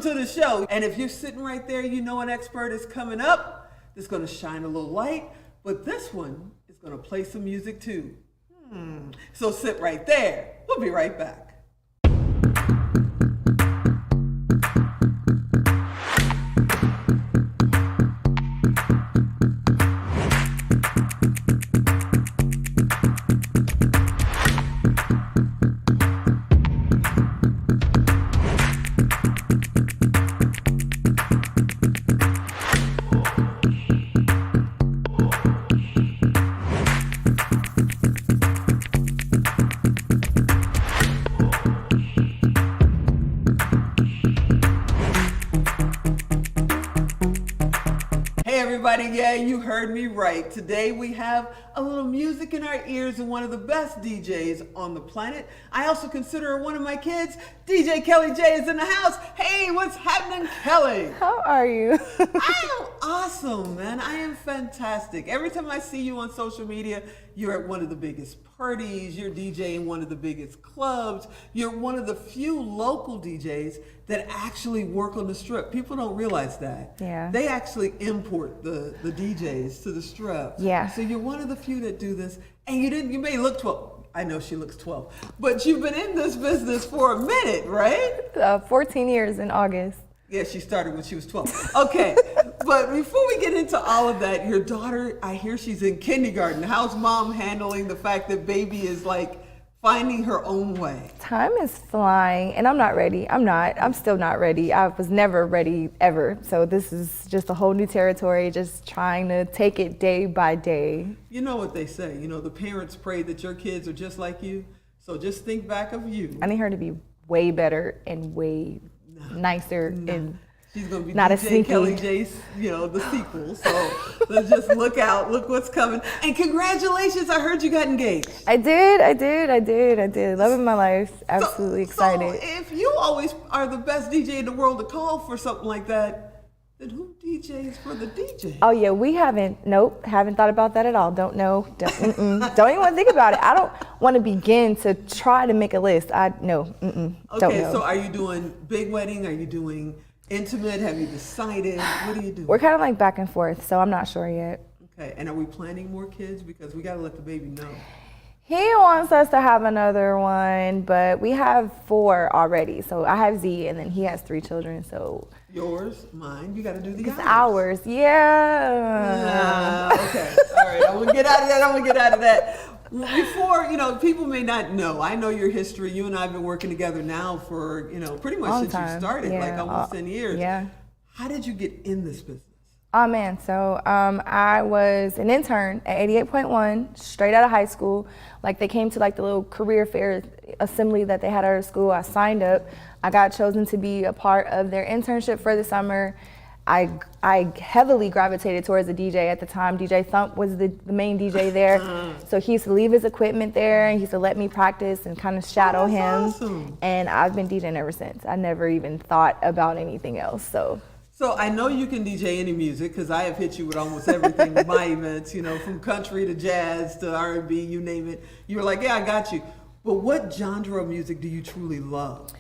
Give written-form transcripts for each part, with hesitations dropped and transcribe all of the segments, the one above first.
to the show. And if you're sitting right there, you know an expert is coming up that's going to shine a little light, but this one is going to play some music too. So sit right there. We'll be right back. Everybody, yeah, you heard me right. Today we have a little music in our ears and one of the best DJs on the planet. I also consider her one of my kids. DJ Kelly J is in the house. Hey, what's happening, Kelly? How are you? I am awesome, man. I am fantastic. Every time I see you on social media, you're at one of the biggest parties, you're DJing one of the biggest clubs, you're one of the few local DJs that actually work on the Strip. People don't realize that. Yeah. They actually import the DJs to the Strip. Yeah. So you're one of the few that do this, and you may look 12. I know she looks 12, but you've been in this business for a minute, right? 14 years in August. Yeah, she started when she was 12. Okay, but before we get into all of that, your daughter, I hear she's in kindergarten. How's mom handling the fact that baby is like finding her own way? Time is flying, and I'm not ready. I'm still not ready. I was never ready ever. So this is just a whole new territory, just trying to take it day by day. You know what they say, the parents pray that your kids are just like you. So just think back of you. I need her to be way better and way nicer and she's gonna be not DJ as sneaky. Kelly J's, the sequel. So let's just look out, look what's coming. And congratulations, I heard you got engaged. I did. Loving my life. Absolutely excited. So if you always are the best DJ in the world to call for something like that, then who DJs for the DJ? Oh yeah, we haven't thought about that at all. Don't know. Don't even want to think about it. I don't want to begin to try to make a list. Okay, don't know. So are you doing big wedding? Are you doing intimate? Have you decided? What are you doing? We're kind of like back and forth, so I'm not sure yet. Okay, and are we planning more kids? Because we got to let the baby know. He wants us to have another one, but we have 4 already. So I have Z, and then he has 3 children, so. Yours, mine, you got to do the hours. Yeah. Okay, all right, I'm going to get out of that. Before, people may not know. I know your history. You and I have been working together now for, pretty much since you started, like almost 10 years. Yeah. How did you get in this business? Oh man, so I was an intern at 88.1, straight out of high school. Like they came to like the little career fair assembly that they had at our school. I signed up. I got chosen to be a part of their internship for the summer. I heavily gravitated towards the DJ at the time. DJ Thump was the main DJ there. So he used to leave his equipment there and he used to let me practice and kind of shadow him. Awesome. And I've been DJing ever since. I never even thought about anything else, So I know you can DJ any music because I have hit you with almost everything with my events, from country to jazz to R&B, you name it. You were like, yeah, I got you. But what genre of music do you truly love?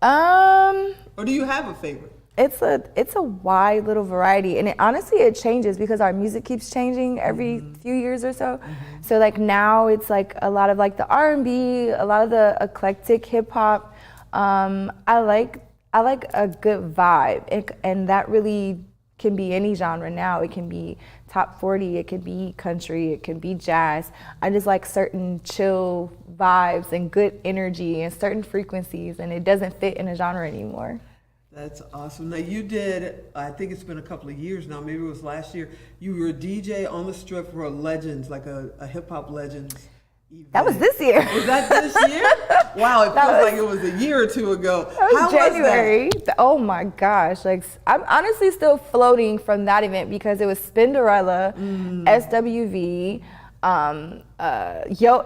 Or do you have a favorite? It's a wide little variety, and honestly it changes because our music keeps changing every few years or so. So like now it's like a lot of like the R&B, a lot of the eclectic hip hop. I like a good vibe, and that really can be any genre now. It can be top 40, it can be country, it can be jazz. I just like certain chill vibes and good energy and certain frequencies, and it doesn't fit in a genre anymore. That's awesome. Now you did, I think it's been a couple of years now, maybe it was last year, you were a DJ on the Strip for a Legends, like a hip hop Legends event. That was this year. Was that this year? Wow, it feels like it was a year or two ago. That was How January. was that? Oh my gosh, like I'm honestly still floating from that event because it was Spinderella, SWV,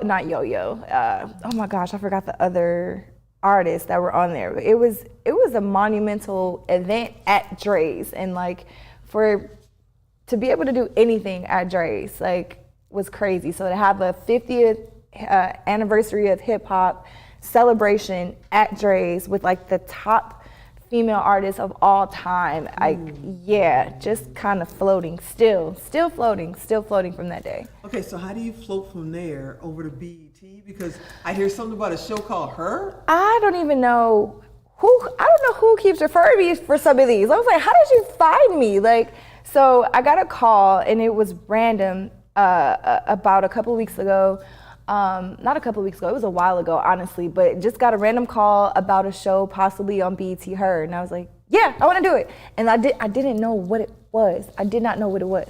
not Yo-Yo. Oh my gosh, I forgot the other artists that were on there. It was a monumental event at Dre's, and like to be able to do anything at Dre's like was crazy. So to have a 50th anniversary of hip hop celebration at Dre's with like the top female artists of all time. Just kind of floating, still floating from that day. Okay, so how do you float from there over to BET? Because I hear something about a show called Her. I don't know who keeps referring to me for some of these. I was like, how did you find me? Like, so I got a call and it was random about a couple weeks ago. Not a couple weeks ago, it was a while ago, honestly, but just got a random call about a show possibly on BET Her, and I was like, yeah, I want to do it. And I didn't know what it was. I did not know what it was.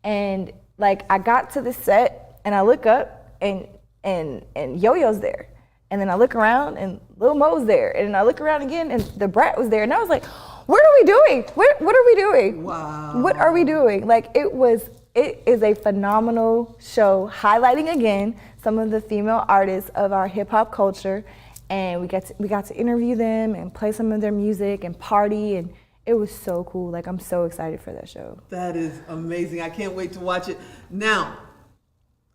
And like, I got to the set and I look up and Yo-Yo's there. And then I look around and Lil Mo's there. And I look around again and the Brat was there. And I was like, what are we doing? What are we doing? Wow. What are we doing? Like, it is a phenomenal show, highlighting again some of the female artists of our hip hop culture, and we got to interview them and play some of their music and party, and it was so cool. Like, I'm so excited for that show. That is amazing. I can't wait to watch it. Now,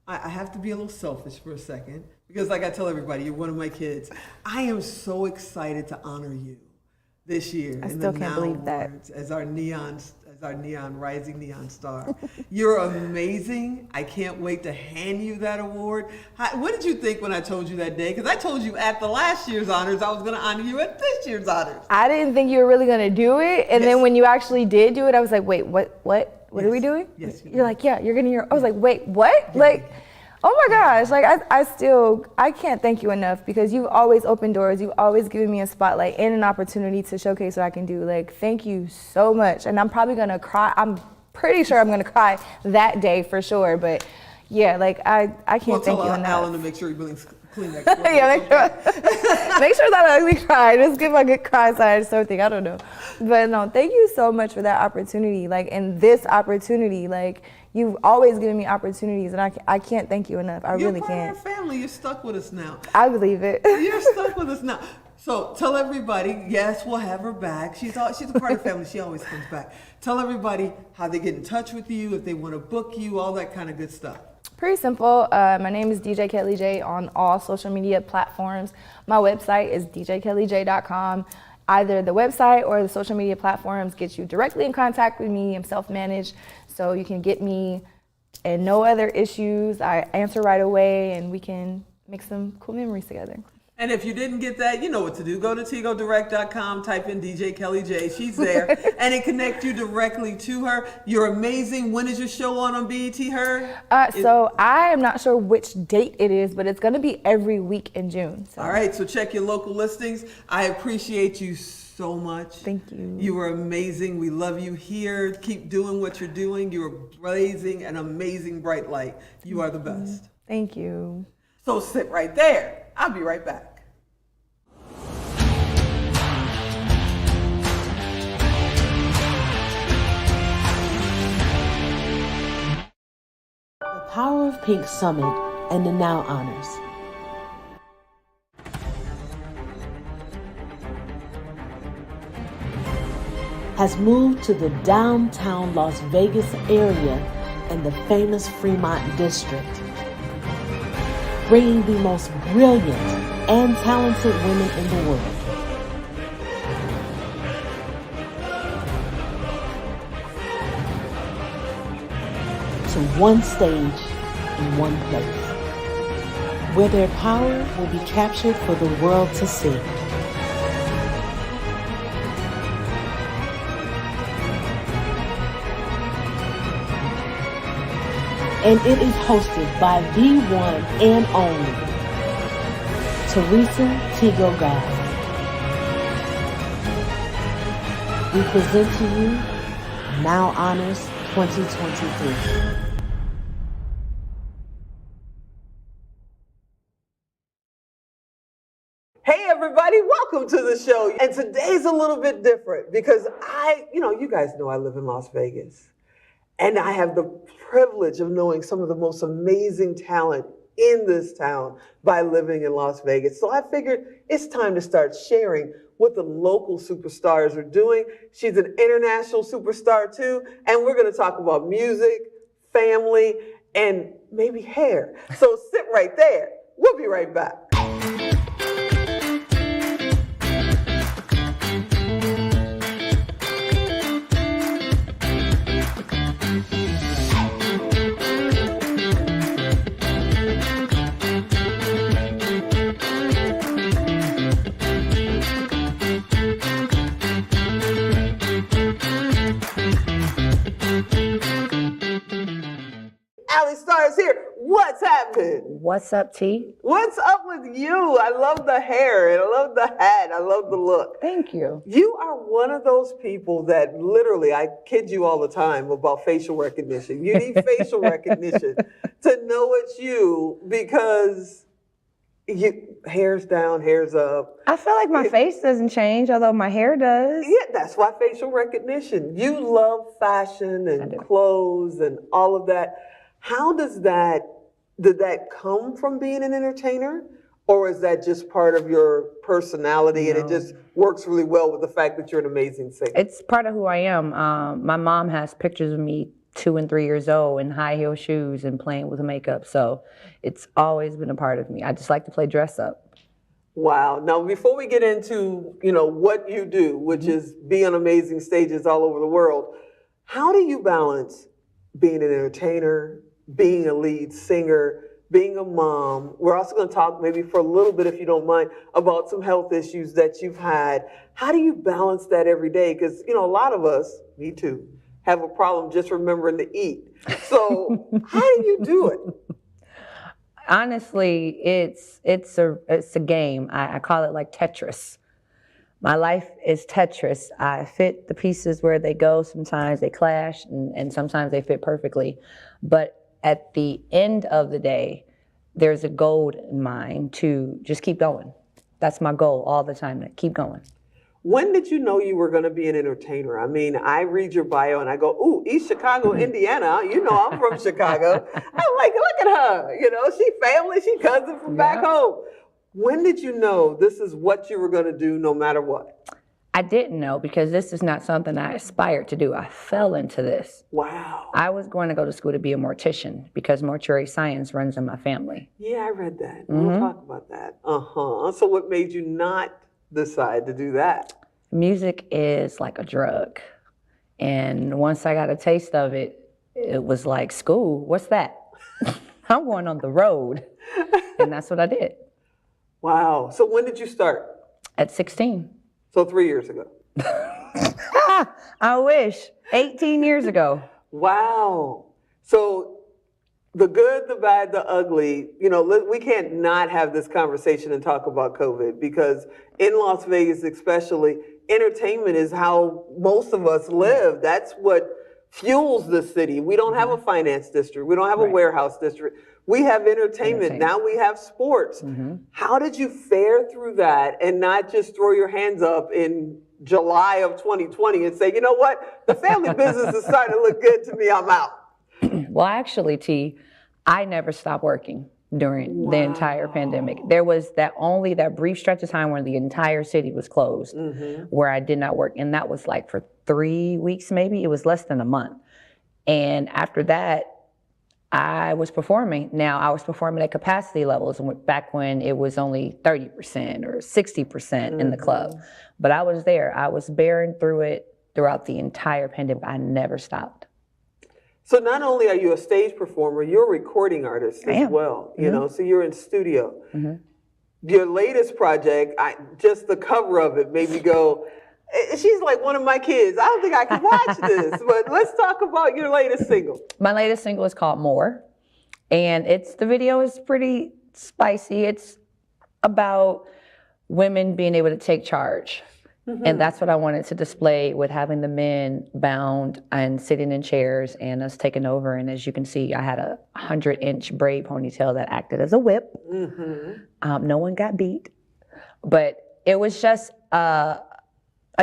I have to be a little selfish for a second, because like I tell everybody, you're one of my kids. I am so excited to honor you this year. I still can't believe that. As our rising neon star. You're amazing. I can't wait to hand you that award. What did you think when I told you that day? Because I told you at the last year's honors, I was going to honor you at this year's honors. I didn't think you were really going to do it. And then when you actually did do it, I was like, wait, what are we doing? Yes. You're like, yeah, you're getting I was like, wait, what? Yeah. Like, oh my gosh, like I can't thank you enough, because you've always opened doors. You've always given me a spotlight and an opportunity to showcase what I can do. Like, thank you so much. And I'm probably gonna cry. I'm pretty sure I'm gonna cry that day for sure. But yeah, like I can't thank you enough. Tell Alan to make sure he brings Kleenex. Yeah, make sure that ugly cry. Just give a good cry sign or something. I don't know. But no, thank you so much for that opportunity. Like, and this opportunity, like, you've always given me opportunities, and I can't thank you enough. I really can't. You're part of our family. You're stuck with us now. I believe it. You're stuck with us now. So tell everybody, yes, we'll have her back. She's a part of the family. She always comes back. Tell everybody how they get in touch with you, if they want to book you, all that kind of good stuff. Pretty simple. My name is DJ Kelly J on all social media platforms. My website is djkellyj.com. Either the website or the social media platforms get you directly in contact with me. I'm self-managed, so you can get me and no other issues. I answer right away, and we can make some cool memories together. And if you didn't get that, you know what to do. Go to tigodirect.com, type in DJ Kelly J. She's there, and it connects you directly to her. You're amazing. When is your show on BET Her? So I am not sure which date it is, but it's going to be every week in June. So. All right, so check your local listings. I appreciate you so much. Thank you. You are amazing. We love you here. Keep doing what you're doing. You're blazing an amazing bright light. You are the best. Thank you. So sit right there. I'll be right back. The Power of Pink Summit and the Now Honors. Has moved to the downtown Las Vegas area in the famous Fremont district, bringing the most brilliant and talented women in the world. To one stage in one place, where their power will be captured for the world to see. And it is hosted by the one and only Theresa Tigo Goss. We present to you Now Honors 2023. Hey everybody, welcome to the show. And today's a little bit different because you guys know I live in Las Vegas. And I have the privilege of knowing some of the most amazing talent in this town by living in Las Vegas. So I figured it's time to start sharing what the local superstars are doing. She's an international superstar too, and we're gonna talk about music, family, and maybe hair. So sit right there. We'll be right back. Alli Starr is here. What's happening? What's up, T? What's up with you? I love the hair and I love the hat. I love the look. Thank you. You are one of those people that literally, I kid you all the time about facial recognition. You need facial recognition to know it's you because hair's down, hair's up. I feel like my face doesn't change, although my hair does. Yeah, that's why facial recognition. You love fashion and clothes and all of that. How did that come from being an entertainer? Or is that just part of your personality and it just works really well with the fact that you're an amazing singer? It's part of who I am. My mom has pictures of me 2 and 3 years old in high heel shoes and playing with makeup. So it's always been a part of me. I just like to play dress up. Wow. Now, before we get into, what you do, which is be on amazing stages all over the world, how do you balance being an entertainer, being a lead singer, being a mom? We're also going to talk maybe for a little bit, if you don't mind, about some health issues that you've had. How do you balance that every day? Because, a lot of us, me too, have a problem just remembering to eat. So how do you do it? Honestly, it's a game. I call it like Tetris. My life is Tetris. I fit the pieces where they go. Sometimes they clash and sometimes they fit perfectly. But at the end of the day, there's a goal in mind to just keep going. That's my goal all the time, to keep going. When did you know you were going to be an entertainer? I mean, I read your bio and I go, ooh, East Chicago, Indiana. I'm from Chicago. I'm like, look at her. She family, she cousin from back home. When did you know this is what you were going to do no matter what? I didn't know because this is not something I aspired to do. I fell into this. Wow. I was going to go to school to be a mortician because mortuary science runs in my family. Yeah, I read that. We'll talk about that. So what made you not decide to do that? Music is like a drug. And once I got a taste of it, it was like, school, what's that? I'm going on the road. And that's what I did. Wow. So when did you start? At 16. So 3 years ago. I wish. 18 years ago. Wow. So the good, the bad, the ugly, we can't not have this conversation and talk about COVID because in Las Vegas especially, entertainment is how most of us live. That's what fuels the city. We don't have a finance district. We don't have a warehouse district. We have entertainment. Now we have sports. How did you fare through that and not just throw your hands up in July of 2020 and say, you know what, the family business is starting to look good to me, I'm out? Well, actually, T, I never stopped working during the entire pandemic. There was that brief stretch of time where the entire city was closed, where I did not work. And that was like for 3 weeks, maybe. It was less than a month. And after that, I was performing. Now, I was performing at capacity levels back when it was only 30% or 60% in the club. But I was there. I was bearing through it throughout the entire pandemic. I never stopped. So not only are you a stage performer, you're a recording artist as well. So you're in studio. Your latest project, just the cover of it made me go, she's like one of my kids. I don't think I can watch this. But let's talk about your latest single. My latest single is called More. And the video is pretty spicy. It's about women being able to take charge. And that's what I wanted to display with having the men bound and sitting in chairs and us taking over. And as you can see, I had a 100-inch braid ponytail that acted as a whip. No one got beat. But it was just a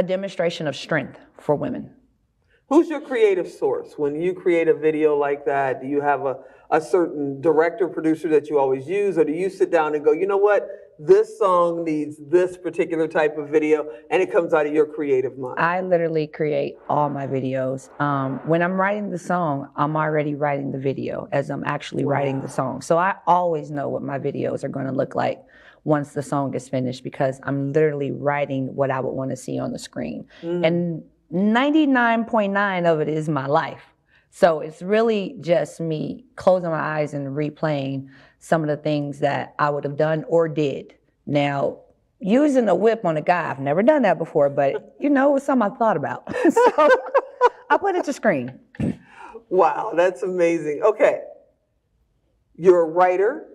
demonstration of strength for women. Who's your creative source? When you create a video like that, do you have a certain director, producer that you always use? Or do you sit down and go, you know what? This song needs this particular type of video, and it comes out of your creative mind? I literally create all my videos. When I'm writing the song, I'm already writing the video as I'm actually writing the song. So I always know what my videos are going to look like once the song is finished because I'm literally writing what I would want to see on the screen. And 99.9 of it is my life. So it's really just me closing my eyes and replaying some of the things that I would have done or did. Now, using a whip on a guy, I've never done that before, but it was something I thought about. So I put it to screen. Wow, that's amazing. Okay, you're a writer.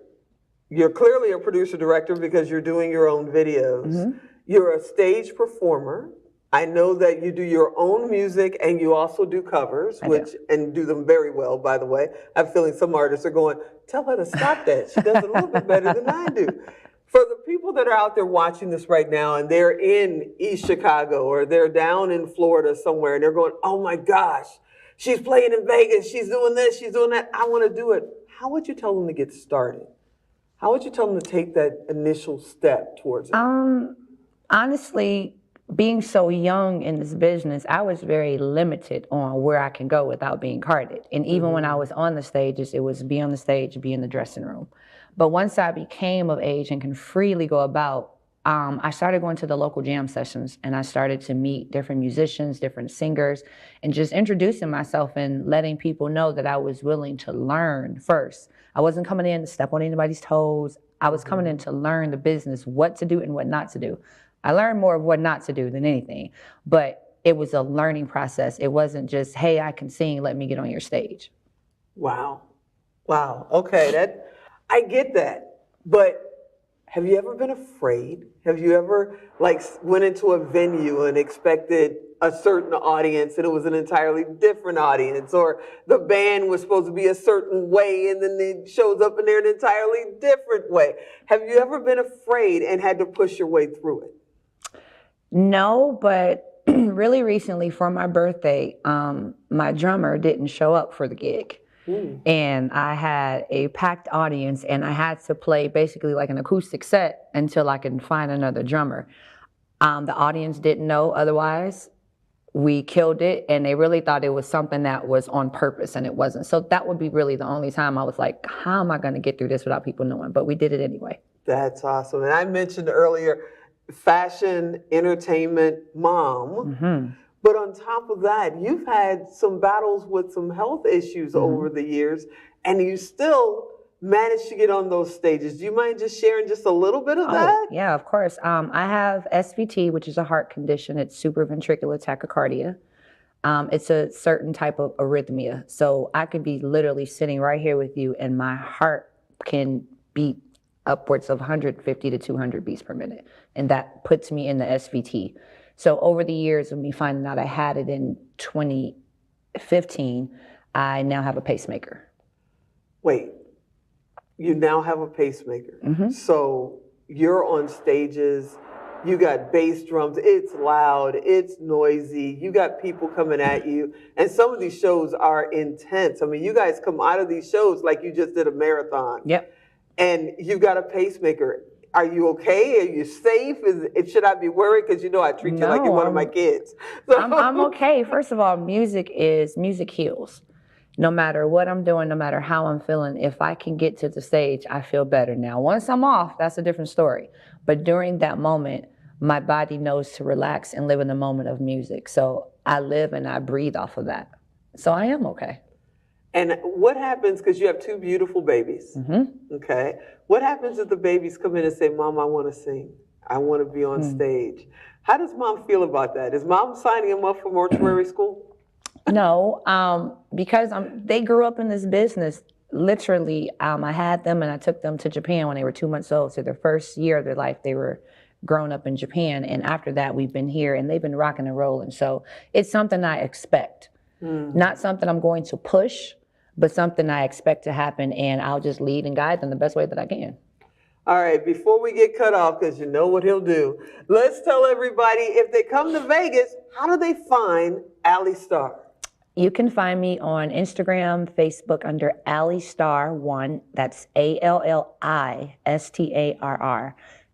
You're clearly a producer director because you're doing your own videos. You're a stage performer. I know that you do your own music and you also do covers, and do them very well, by the way. I have a feeling some artists are going, tell her to stop that. She does it a little bit better than I do. For the people that are out there watching this right now and they're in East Chicago or they're down in Florida somewhere and they're going, oh my gosh, she's playing in Vegas, she's doing this, she's doing that, I want to do it. How would you tell them to get started? How would you tell them to take that initial step towards it? Honestly, being so young in this business, I was very limited on where I can go without being carded. And even when I was on the stages, it was be on the stage, be in the dressing room. But once I became of age and can freely go about, I started going to the local jam sessions and I started to meet different musicians, different singers, and just introducing myself and letting people know that I was willing to learn first. I wasn't coming in to step on anybody's toes. I was coming in to learn the business, what to do and what not to do. I learned more of what not to do than anything, but it was a learning process. It wasn't just, hey, I can sing, let me get on your stage. Wow. Wow. Okay, I get that. But have you ever been afraid? Have you ever went into a venue and expected a certain audience and it was an entirely different audience, or the band was supposed to be a certain way and then it shows up and they're an entirely different way? Have you ever been afraid and had to push your way through it? No, but really recently for my birthday, my drummer didn't show up for the gig. And I had a packed audience and I had to play basically like an acoustic set until I could find another drummer. The audience didn't know otherwise. We killed it and they really thought it was something that was on purpose and it wasn't. So that would be really the only time I was like, how am I going to get through this without people knowing? But we did it anyway. That's awesome. And I mentioned earlier, fashion, entertainment, mom. But on top of that, you've had some battles with some health issues over the years, and you still managed to get on those stages. Do you mind just sharing just a little bit of that? Yeah, of course. I have SVT, which is a heart condition. It's supraventricular tachycardia. It's a certain type of arrhythmia. So I could be literally sitting right here with you, and my heart can beat upwards of 150 to 200 beats per minute. And that puts me in the SVT. So over the years of me finding out I had it in 2015, I now have a pacemaker. Wait, you now have a pacemaker. So you're on stages, you got bass drums, it's loud, it's noisy, you got people coming at you, and some of these shows are intense. I mean, you guys come out of these shows like you just did a marathon. Yep. And you've got a pacemaker. Are you okay? Are you safe? Should I be worried? Because you know I treat you like you're one of my kids. So. I'm okay. First of all, music heals. No matter what I'm doing, no matter how I'm feeling, if I can get to the stage, I feel better. Now, once I'm off, that's a different story. But during that moment, my body knows to relax and live in the moment of music. So I live and I breathe off of that. So I am okay. And what happens, because you have two beautiful babies, okay? What happens if the babies come in and say, Mom, I want to sing. I want to be on stage. How does Mom feel about that? Is Mom signing them up for mortuary school? No, because they grew up in this business. Literally, I had them and I took them to Japan when they were 2 months old. So their first year of their life, they were grown up in Japan. And after that, we've been here and they've been rocking and rolling. So it's something I expect. Not something I'm going to push, but something I expect to happen, and I'll just lead and guide them the best way that I can. All right, before we get cut off, because you know what he'll do, let's tell everybody, if they come to Vegas, how do they find Alli Starr? You can find me on Instagram, Facebook under Alli Starr 1. That's ALLISTARR.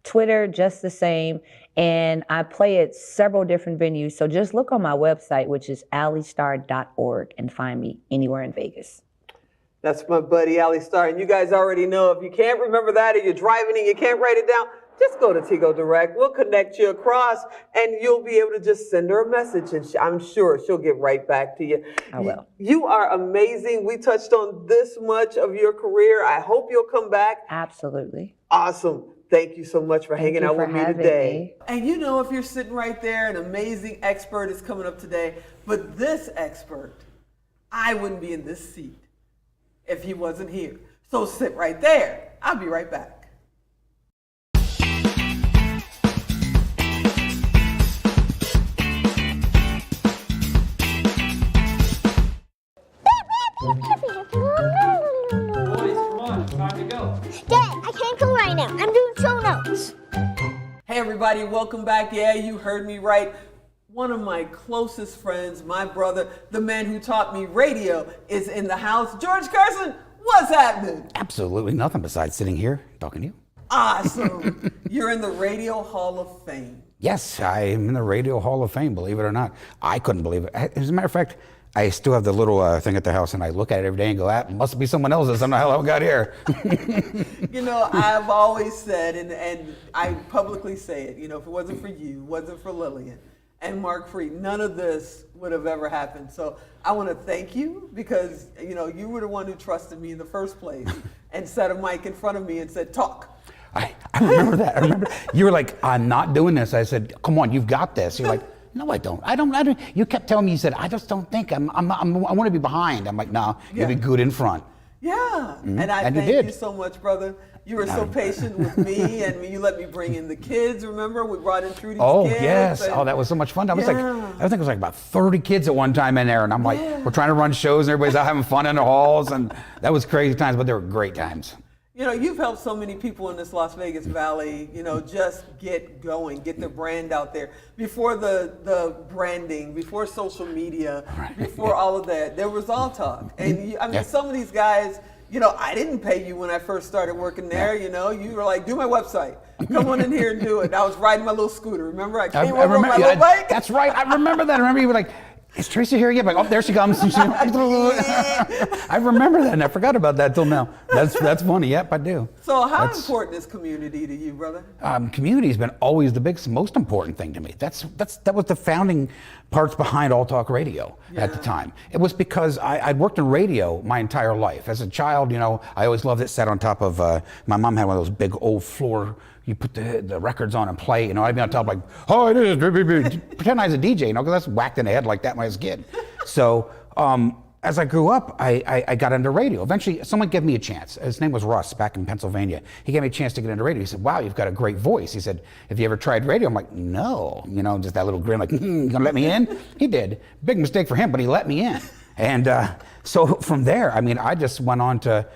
Twitter, just the same. And I play at several different venues. So just look on my website, which is allistarr.org, and find me anywhere in Vegas. That's my buddy, Alli Starr. And you guys already know, if you can't remember that or you're driving and you can't write it down, just go to Tigo Direct. We'll connect you across and you'll be able to just send her a message and I'm sure she'll get right back to you. I will. You are amazing. We touched on this much of your career. I hope you'll come back. Absolutely. Awesome. Thank you so much for hanging out with me today. Me. And you know, if you're sitting right there, an amazing expert is coming up today. But this expert, I wouldn't be in this seat if he wasn't here. So sit right there. I'll be right back. Boys, come on, it's time to go. Dad, I can't go right now. I'm doing show notes. Hey everybody, welcome back. Yeah, you heard me right. One of my closest friends, my brother, the man who taught me radio, is in the house. George Carson, what's happening? Absolutely nothing besides sitting here talking to you. Awesome. You're in the Radio Hall of Fame. Yes, I am in the Radio Hall of Fame, believe it or not. I couldn't believe it. As a matter of fact, I still have the little thing at the house, and I look at it every day and go, it must be someone else's. I don't know how I got here. You know, I've always said, and I publicly say it, you know, if it wasn't for you, wasn't for Lillian and Mark Freed, none of this would have ever happened. So I want to thank you because, you know, you were the one who trusted me in the first place and set a mic in front of me and said, talk. I remember that. I remember you were like, I'm not doing this. I said, come on, you've got this. You're like, no, I don't. I don't. You kept telling me, you said, I just don't think I want to be behind. I'm like, no, you'll be good in front. Yeah, Mm-hmm. And I And you thank did. you so much, brother. You were so patient with me, and you let me bring in the kids. Remember, we brought in Trudy's Oh, kids. yes. and- Oh, that was so much fun. I was like, Yeah. I think it was like about 30 kids at one time in there. And I'm like, we're trying to run shows and everybody's out having fun in the halls. And that was crazy times, but they were great times. You know, you've helped so many people in this Las Vegas Valley, you know, just get going, get their brand out there. Before the branding, before social media, before all of that, there was all talk. And I mean, some of these guys, you know, I didn't pay you when I first started working there, you know. You were like, do my website. Come on in here and do it. I was riding my little scooter, remember? I came over on my little bike. That's right. I remember that. I remember you were like, is Theresa here yet? Like, oh, there she comes. I remember that, and I forgot about that till now. That's funny. Yep, I do. So how important is community to you, brother? Community has been always the most important thing to me. That was the founding parts behind All Talk Radio at the time. It was because I'd worked in radio my entire life. As a child, you know, I always loved it. Sat on top of my mom had one of those big old floor. You put the records on and play, you know, I'd be on top like, oh, it is, pretend I was a DJ, you know, because that's whacked in the head like that when I was a kid. So as I grew up, I got into radio. Eventually, someone gave me a chance. His name was Russ back in Pennsylvania. He gave me a chance to get into radio. He said, wow, you've got a great voice. He said, have you ever tried radio? I'm like, no, you know, just that little grin like, you gonna let me in? He did. Big mistake for him, but he let me in. And so from there, I mean, I just went on to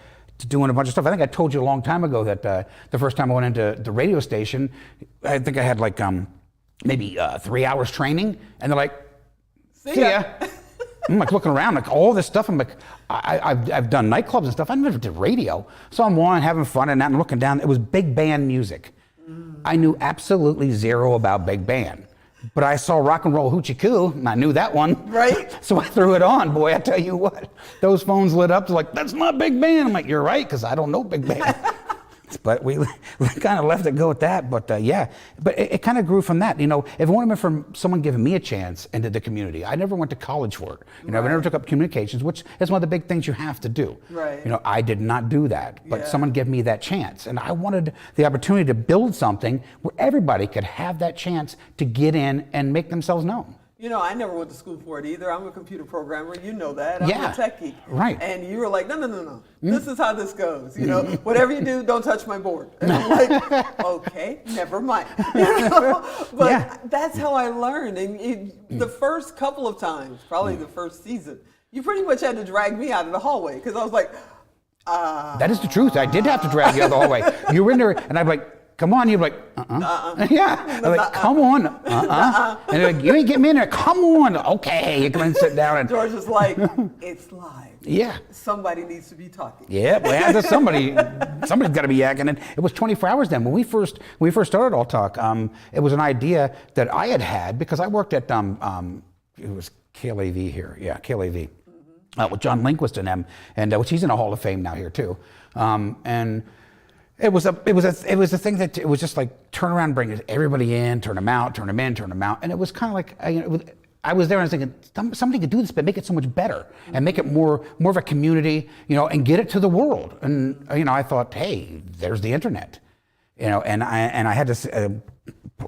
doing a bunch of stuff. I think I told you a long time ago that the first time I went into the radio station, I think I had like maybe 3 hours training, and they're like, see ya. I'm like looking around, like all this stuff. I'm like, I've done nightclubs and stuff. I never did radio. So I'm having fun and that, and looking down. It was big band music. I knew absolutely zero about big band. But I saw Rock and Roll Hoochie Coo, and I knew that one. Right. So I threw it on. Boy, I tell you what, those phones lit up. They're like, that's not big band. I'm like, you're right, because I don't know big band. But we kind of let it go at that. But yeah, but it kind of grew from that. You know, if it wouldn't have been from someone giving me a chance into the community, I never went to college for it. You know, I never took up communications, which is one of the big things you have to do. Right. You know, I did not do that, but someone gave me that chance. And I wanted the opportunity to build something where everybody could have that chance to get in and make themselves known. You know, I never went to school for it either. I'm a computer programmer. You know that. I'm Yeah. a techie. Right. And you were like, no. This is how this goes. You know, whatever you do, don't touch my board. And I'm like, okay, never mind. You know? But that's how I learned. And the first couple of times, probably the first season, you pretty much had to drag me out of the hallway because I was like, That is the truth. I did have to drag you out the hallway. You were in there, and I'd be like, come on. You'd be like, Yeah. I'm like, come on. And they're like, you ain't getting me in there. Come on. Okay. You come in and sit down. And George was like, it's live. yeah. Somebody needs to be talking. Yeah, well, somebody's got to be yakking. And it was 24 hours then. When we first started All Talk, it was an idea that I had because I worked at, it was KLAV here. Yeah, KLAV. With John Lindquist and them, and which he's in the Hall of Fame now here too. And it was a thing that it was just like turn around, bring everybody in, turn them out, turn them in, turn them out, and it was kind of like I was there and I was thinking somebody could do this, but make it so much better and make it more of a community, you know, and get it to the world. And you know, I thought, hey, there's the internet, you know, and I had this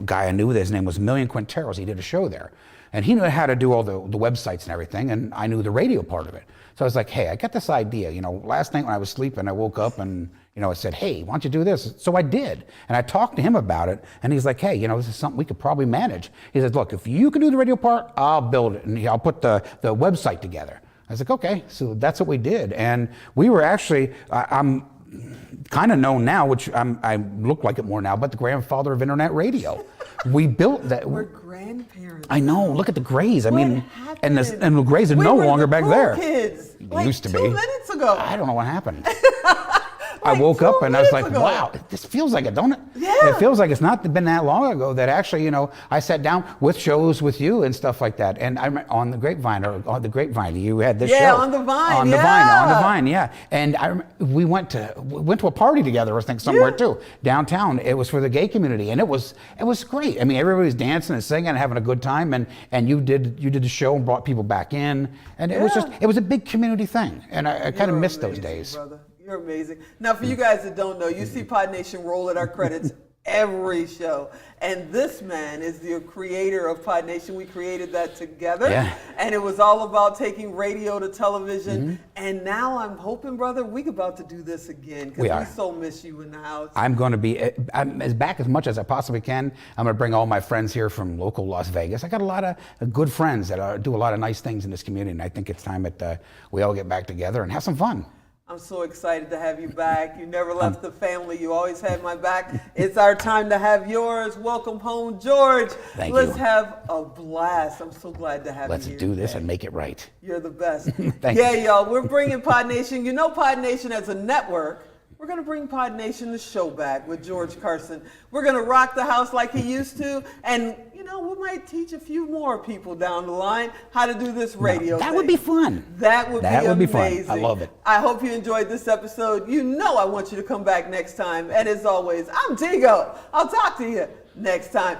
guy I knew, his name was Million Quinteros. He did a show there. And he knew how to do all the websites and everything, and I knew the radio part of it. So I was like, hey, I got this idea. Last night when I was sleeping, I woke up and, I said, hey, why don't you do this? So I did. And I talked to him about it. And he's like, hey, this is something we could probably manage. He said, look, if you can do the radio part, I'll build it. And I'll put the website together. I was like, okay. So that's what we did. And we were actually, I'm kind of known now, which I look like it more now, but the grandfather of internet radio. We built that. We're grandparents. I know. Look at the Grays. I mean, and happened? the Grays are no longer back there. Kids, They used to be. 2 minutes ago. I don't know what happened. I woke up and I was like, wow, this feels like it, don't it? Yeah. It feels like it's not been that long ago that actually, I sat down with shows with you and stuff like that. And I'm on the Grapevine, you had this show. Yeah, on the Vine. On the Vine, yeah. And we went to a party together, I think, somewhere too, downtown. It was for the gay community, and it was great. I mean, everybody was dancing and singing and having a good time. And you did the show and brought people back in, and it was a big community thing. And I kind of missed those days. Brother. You're amazing. Now, for you guys that don't know, you see Pod Nation roll at our credits every show. And this man is the creator of Pod Nation. We created that together. Yeah. And it was all about taking radio to television. And now I'm hoping, brother, we're about to do this again. Because we so miss you in the house. I'm going to be as back as much as I possibly can. I'm going to bring all my friends here from local Las Vegas. I got a lot of good friends that do a lot of nice things in this community. And I think it's time that we all get back together and have some fun. I'm so excited to have you back. You never left the family. You always had my back. It's our time to have yours. Welcome home, George. Thank Let's you. have a blast. I'm so glad to have Let's you here do this today. and make it right. You're the best. Thank you. Y'all, we're bringing Pod Nation. Pod Nation as a network. We're going to bring Pod Nation the show back with George Carson. We're going to rock the house like he used to. And, we might teach a few more people down the line how to do this radio That thing. would be fun. That would be amazing. Fun. I love it. I hope you enjoyed this episode. I want you to come back next time. And as always, I'm Tigo. I'll talk to you next time.